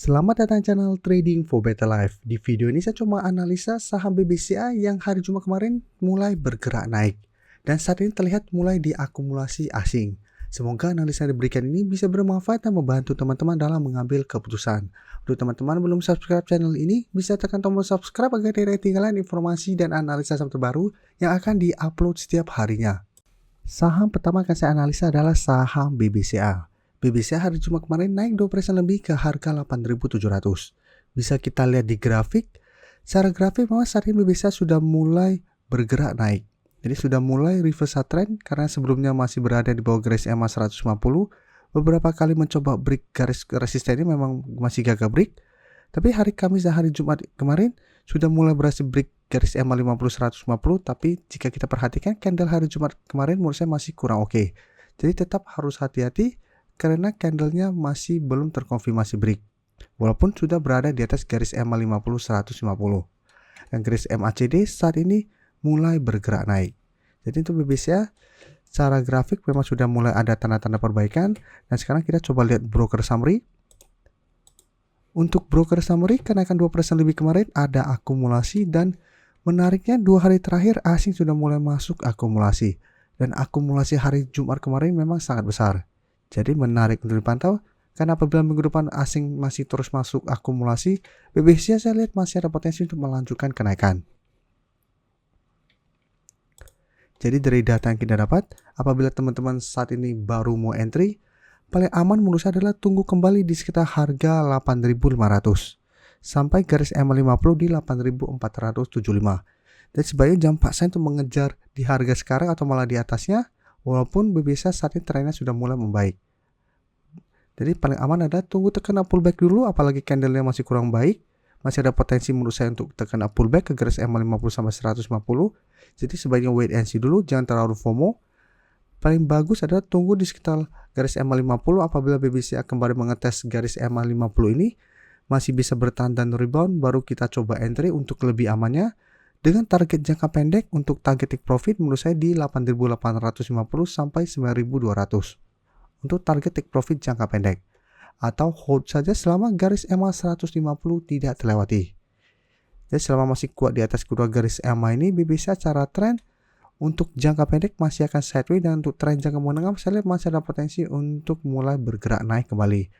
Selamat datang channel Trading for Better Life. Di video ini saya cuma analisa saham BBCA yang hari Jumat kemarin mulai bergerak naik. Dan saat ini terlihat mulai diakumulasi asing. Semoga analisa yang diberikan ini bisa bermanfaat dan membantu teman-teman dalam mengambil keputusan. Untuk teman-teman belum subscribe channel ini, bisa tekan tombol subscribe agar tidak ketinggalan informasi dan analisa saham terbaru yang akan diupload setiap harinya. Saham pertama akan saya analisa adalah saham BBCA. BBCA hari Jumat kemarin naik 2% lebih ke harga 8.700. Bisa kita lihat di grafik. Secara grafik memang saat ini BBCA sudah mulai bergerak naik. Jadi sudah mulai reverse trend karena sebelumnya masih berada di bawah garis EMA 150. Beberapa kali mencoba break garis resisten ini memang masih gagal break. Tapi hari Kamis dan hari Jumat kemarin sudah mulai berhasil break garis EMA 50 150. Tapi jika kita perhatikan candle hari Jumat kemarin menurut saya masih kurang oke. Jadi tetap harus hati-hati karena candlenya masih belum terkonfirmasi break, walaupun sudah berada di atas garis EMA 50 150. Dan garis MACD saat ini mulai bergerak naik. Jadi untuk BBCA secara grafik memang sudah mulai ada tanda-tanda perbaikan. Dan sekarang kita coba lihat broker summary. Untuk broker summary kenaikan 2% lebih kemarin ada akumulasi, dan menariknya 2 hari terakhir asing sudah mulai masuk akumulasi. Dan akumulasi hari Jumat kemarin memang sangat besar. Jadi menarik untuk dipantau, karena apabila minggu depan asing masih terus masuk akumulasi, BBCA saya lihat masih ada potensi untuk melanjutkan kenaikan. Jadi dari data yang kita dapat, apabila teman-teman saat ini baru mau entry, paling aman menurut saya adalah tunggu kembali di sekitar harga 8.500 sampai garis EMA 50 di 8.475. Dan sebaiknya jangan paksain untuk mengejar di harga sekarang atau malah di atasnya. Walaupun BBCA saat ini trennya sudah mulai membaik. Jadi paling aman adalah tunggu tekan pullback dulu, apalagi candlenya masih kurang baik. Masih ada potensi menurut saya untuk tekan pullback ke garis EMA 50 sampai 150. Jadi sebaiknya wait and see dulu, jangan terlalu FOMO. Paling bagus adalah tunggu di sekitar garis EMA 50. Apabila BBCA kembali mengetes garis EMA 50 ini masih bisa bertahan dan rebound, baru kita coba entry untuk lebih amannya. Dengan target jangka pendek untuk target take profit menurut saya di 8.850 sampai 9.200 untuk target take profit jangka pendek, atau hold saja selama garis EMA 150 tidak terlewati. Jadi selama masih kuat di atas kedua garis EMA ini, BBCA secara tren untuk jangka pendek masih akan sideways, dan untuk tren jangka menengah saya lihat masih ada potensi untuk mulai bergerak naik kembali.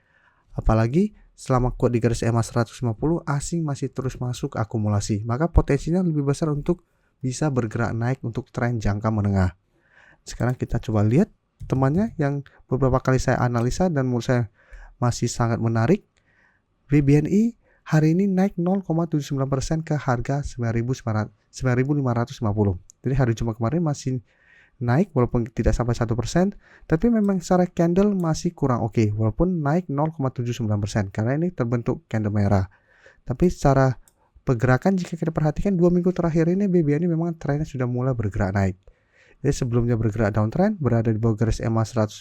Apalagi selama kuat di garis EMA 150, asing masih terus masuk akumulasi, maka potensinya lebih besar untuk bisa bergerak naik untuk tren jangka menengah. Sekarang kita coba lihat temannya yang beberapa kali saya analisa dan menurut saya masih sangat menarik. BBNI hari ini naik 0,79% ke harga 9.550. Jadi hari Jumat kemarin masih naik walaupun tidak sampai 1%, tapi memang secara candle masih kurang oke, walaupun naik 0,79% karena ini terbentuk candle merah. Tapi secara pergerakan jika kita perhatikan 2 minggu terakhir ini BBNI memang trennya sudah mulai bergerak naik. Jadi sebelumnya bergerak downtrend, berada di bawah garis EMA 150,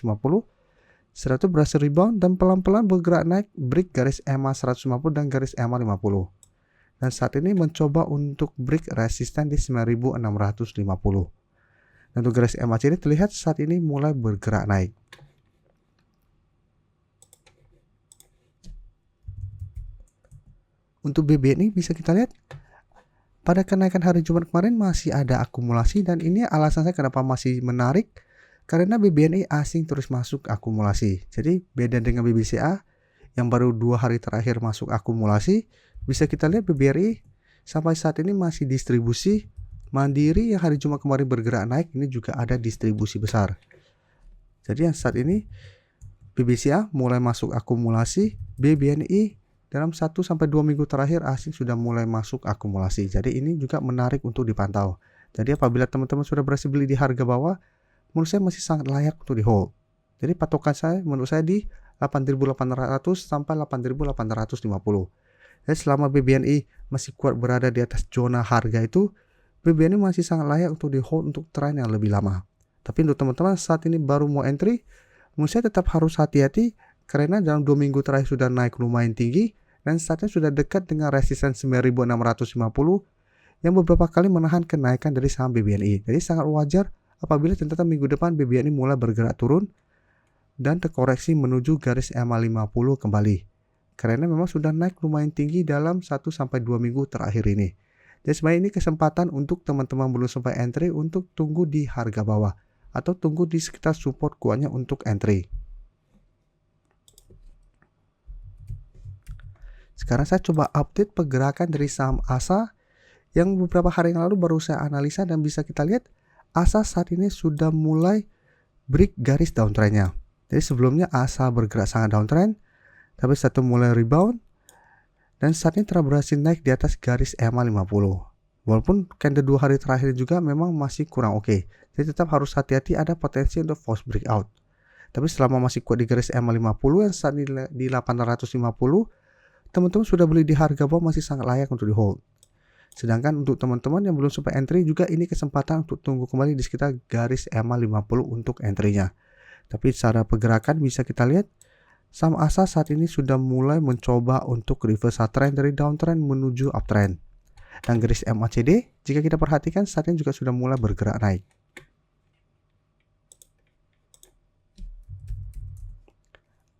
setelah itu berhasil rebound dan pelan-pelan bergerak naik, break garis EMA 150 dan garis EMA 50. Dan saat ini mencoba untuk break resisten di 9.650. Dan untuk garis MACD terlihat saat ini mulai bergerak naik. Untuk BBNI bisa kita lihat pada kenaikan hari Jumat kemarin masih ada akumulasi, dan ini alasan saya kenapa masih menarik, karena BBNI asing terus masuk akumulasi. Jadi beda dengan BBCA yang baru 2 hari terakhir masuk akumulasi, bisa kita lihat BBRI sampai saat ini masih distribusi. Mandiri yang hari Jumat kemarin bergerak naik, ini juga ada distribusi besar. Jadi yang saat ini BBCA mulai masuk akumulasi, BBNI dalam 1-2 minggu terakhir asing sudah mulai masuk akumulasi. Jadi ini juga menarik untuk dipantau. Jadi apabila teman-teman sudah berhasil beli di harga bawah, menurut saya masih sangat layak untuk di hold. Jadi patokan saya menurut saya di 8.800 sampai 8.850. Jadi selama BBNI masih kuat berada di atas zona harga itu, BBNI masih sangat layak untuk di hold untuk tren yang lebih lama. Tapi untuk teman-teman saat ini baru mau entry, menurut saya tetap harus hati-hati karena dalam 2 minggu terakhir sudah naik lumayan tinggi dan saatnya sudah dekat dengan resisten 9.650 yang beberapa kali menahan kenaikan dari saham BBNI. Jadi sangat wajar apabila ternyata minggu depan BBNI mulai bergerak turun dan terkoreksi menuju garis EMA 50 kembali. karena memang sudah naik lumayan tinggi dalam 1-2 minggu terakhir ini. Jadi sebenarnya ini kesempatan untuk teman-teman belum sempat entry untuk tunggu di harga bawah atau tunggu di sekitar support kuatnya untuk entry. Sekarang saya coba update pergerakan dari saham ASA yang beberapa hari yang lalu baru saya analisa, dan bisa kita lihat ASA saat ini sudah mulai break garis downtrendnya. Jadi sebelumnya ASA bergerak sangat downtrend, tapi satu mulai rebound dan saat ini telah berhasil naik di atas garis EMA 50. Walaupun candle 2 hari terakhir juga memang masih kurang oke. Jadi tetap harus hati-hati, ada potensi untuk false breakout. Tapi selama masih kuat di garis EMA 50 yang saat ini di 850, teman-teman sudah beli di harga bawah masih sangat layak untuk di hold. Sedangkan untuk teman-teman yang belum sempat entry juga ini kesempatan untuk tunggu kembali di sekitar garis EMA 50 untuk entry-nya. Tapi secara pergerakan bisa kita lihat saham ASA saat ini sudah mulai mencoba untuk reversal trend dari downtrend menuju uptrend. Dan garis MACD jika kita perhatikan saat ini juga sudah mulai bergerak naik.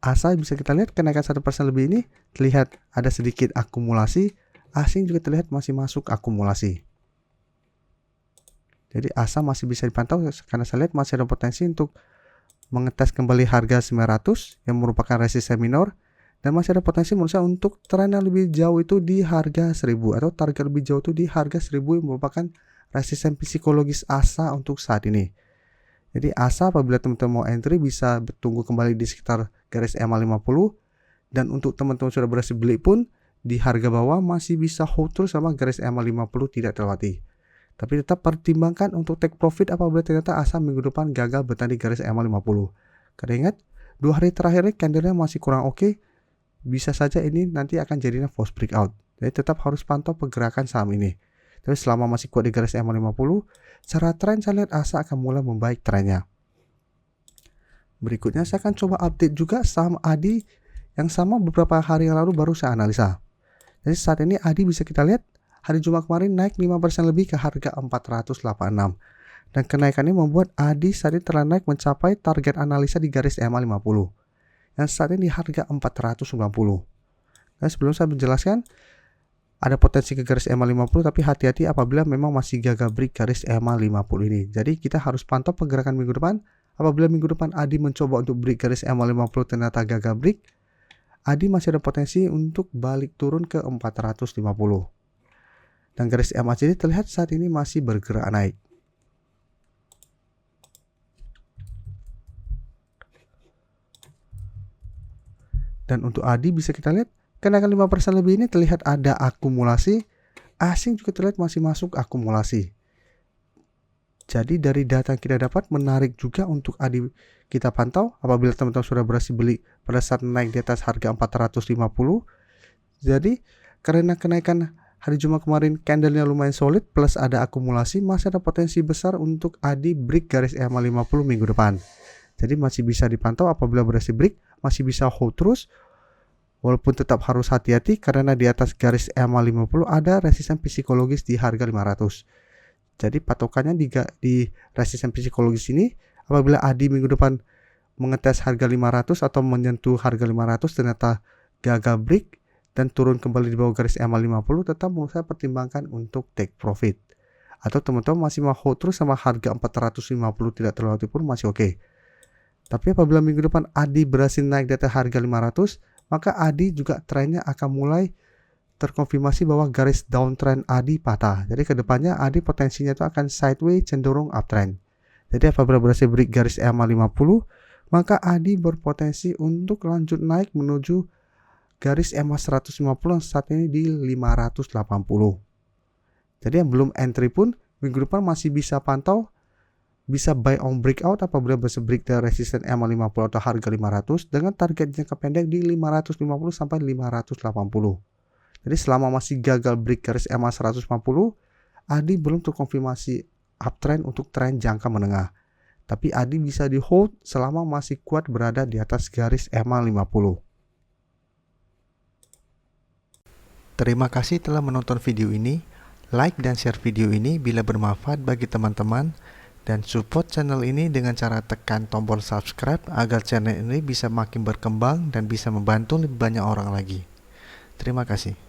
ASA bisa kita lihat kenaikan 1% lebih ini terlihat ada sedikit akumulasi. Asing juga terlihat masih masuk akumulasi. Jadi ASA masih bisa dipantau karena saya lihat masih ada potensi untuk mengetes kembali harga 900 yang merupakan resisten minor, dan masih ada potensi menurut saya untuk tren yang lebih jauh itu di harga 1000 atau target lebih jauh itu di harga 1000 yang merupakan resisten psikologis ASA untuk saat ini. Jadi ASA apabila teman-teman mau entry bisa tunggu kembali di sekitar garis EMA 50, dan untuk teman-teman sudah berhasil beli pun di harga bawah masih bisa hold terus sama garis EMA 50 tidak terlewati. Tapi tetap pertimbangkan untuk take profit apabila ternyata ASA minggu depan gagal bertahan di garis EMA 50. Karena ingat, 2 hari terakhir candlenya masih kurang oke. Bisa saja ini nanti akan jadinya false breakout. Jadi tetap harus pantau pergerakan saham ini. Tapi selama masih kuat di garis EMA 50, secara tren saya lihat ASA akan mulai membaik trennya. Berikutnya saya akan coba update juga saham ADI yang sama beberapa hari yang lalu baru saya analisa. Jadi saat ini ADI bisa kita lihat hari Jumat kemarin naik 5% lebih ke harga 486. Dan kenaikannya membuat ADI saat ini telah naik mencapai target analisa di garis EMA 50. Dan saat ini di harga 490. Dan sebelum saya menjelaskan, ada potensi ke garis EMA 50, tapi hati-hati apabila memang masih gagal break garis EMA 50 ini. Jadi kita harus pantau pergerakan minggu depan. Apabila minggu depan ADI mencoba untuk break garis EMA 50 ternyata gagal break, ADI masih ada potensi untuk balik turun ke 450. Dan garis MACD terlihat saat ini masih bergerak naik. Dan untuk ADI bisa kita lihat kenaikan 5% lebih ini terlihat ada akumulasi. Asing juga terlihat masih masuk akumulasi. Jadi dari data yang kita dapat menarik juga untuk ADI kita pantau apabila teman-teman sudah berhasil beli pada saat naik di atas harga 450. Jadi karena kenaikan hari Jumat kemarin candlenya lumayan solid plus ada akumulasi, masih ada potensi besar untuk ADI break garis EMA 50 minggu depan. Jadi masih bisa dipantau apabila berhasil break, masih bisa hold terus. Walaupun tetap harus hati-hati karena di atas garis EMA 50 ada resisten psikologis di harga 500. Jadi patokannya di resisten psikologis ini apabila ADI minggu depan mengetes harga 500 atau menyentuh harga 500 ternyata gagal break dan turun kembali di bawah garis EMA 50, tetap menurut saya pertimbangkan untuk take profit. Atau teman-teman masih mau hold terus sama harga 450 tidak terlewati pun masih oke. Tapi apabila minggu depan ADI berhasil naik di atas harga 500, maka ADI juga trennya akan mulai terkonfirmasi bahwa garis downtrend ADI patah. Jadi kedepannya ADI potensinya itu akan sideways cenderung uptrend. Jadi apabila berhasil break garis EMA 50, maka ADI berpotensi untuk lanjut naik menuju garis EMA 150 yang saat ini di 580. Jadi yang belum entry pun minggu depan masih bisa pantau, bisa buy on breakout apabila berhasil break dari resisten EMA 50 atau harga 500 dengan target jangka pendek di 550 sampai 580. Jadi selama masih gagal break garis EMA 150, ADI belum terkonfirmasi uptrend untuk tren jangka menengah. Tapi ADI bisa di hold selama masih kuat berada di atas garis EMA 50. Terima kasih telah menonton video ini. Like dan share video ini bila bermanfaat bagi teman-teman. Dan support channel ini dengan cara tekan tombol subscribe agar channel ini bisa makin berkembang dan bisa membantu lebih banyak orang lagi. Terima kasih.